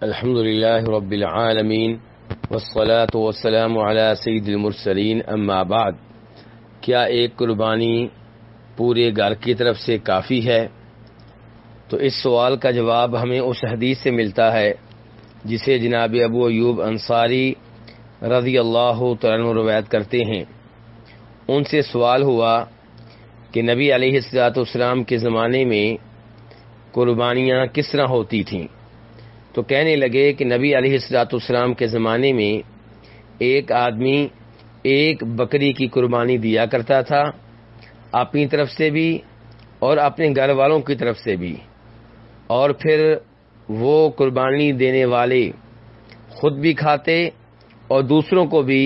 الحمد للہ رب العالمین والصلاة والسلام علی سید المرسلین اما بعد، کیا ایک قربانی پورے گھر کی طرف سے کافی ہے؟ تو اس سوال کا جواب ہمیں اس حدیث سے ملتا ہے جسے جناب ابو ایوب انصاری رضی اللہ تعالیٰ عنہ روایت کرتے ہیں۔ ان سے سوال ہوا کہ نبی علیہ الصلوۃ والسلام کے زمانے میں قربانیاں کس طرح ہوتی تھیں؟ تو کہنے لگے کہ نبی علیہ الصلوۃ والسلام کے زمانے میں ایک آدمی ایک بکری کی قربانی دیا کرتا تھا، اپنی طرف سے بھی اور اپنے گھر والوں کی طرف سے بھی، اور پھر وہ قربانی دینے والے خود بھی کھاتے اور دوسروں کو بھی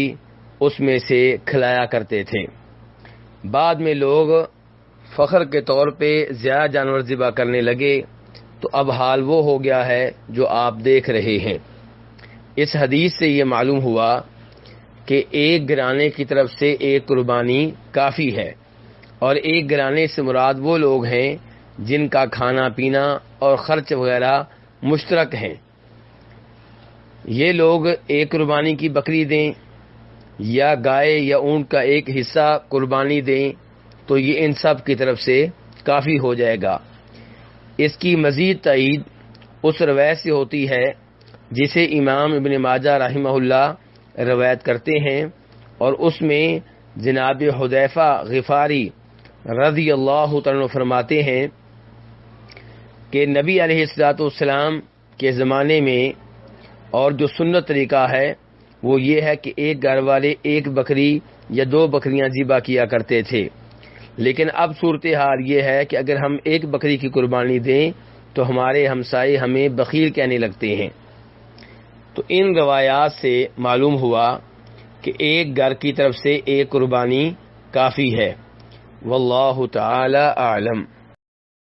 اس میں سے کھلایا کرتے تھے۔ بعد میں لوگ فخر کے طور پہ زیادہ جانور ذبح کرنے لگے، تو اب حال وہ ہو گیا ہے جو آپ دیکھ رہے ہیں۔ اس حدیث سے یہ معلوم ہوا کہ ایک گھرانے کی طرف سے ایک قربانی کافی ہے، اور ایک گھرانے سے مراد وہ لوگ ہیں جن کا کھانا پینا اور خرچ وغیرہ مشترک ہیں۔ یہ لوگ ایک قربانی کی بکری دیں یا گائے یا اونٹ کا ایک حصہ قربانی دیں تو یہ ان سب کی طرف سے کافی ہو جائے گا۔ اس کی مزید تائید اس روایت سے ہوتی ہے جسے امام ابن ماجہ رحمہ اللہ روایت کرتے ہیں، اور اس میں جناب حذیفہ غفاری رضی اللہ عنہ فرماتے ہیں کہ نبی علیہ الصلوۃ والسلام کے زمانے میں اور جو سنت طریقہ ہے وہ یہ ہے کہ ایک گھر والے ایک بکری یا دو بکریاں ذبح کیا کرتے تھے، لیکن اب صورتحال یہ ہے کہ اگر ہم ایک بکری کی قربانی دیں تو ہمارے ہمسائے ہمیں بخیل کہنے لگتے ہیں۔ تو ان روایات سے معلوم ہوا کہ ایک گھر کی طرف سے ایک قربانی کافی ہے۔ واللہ تعالی اعلم۔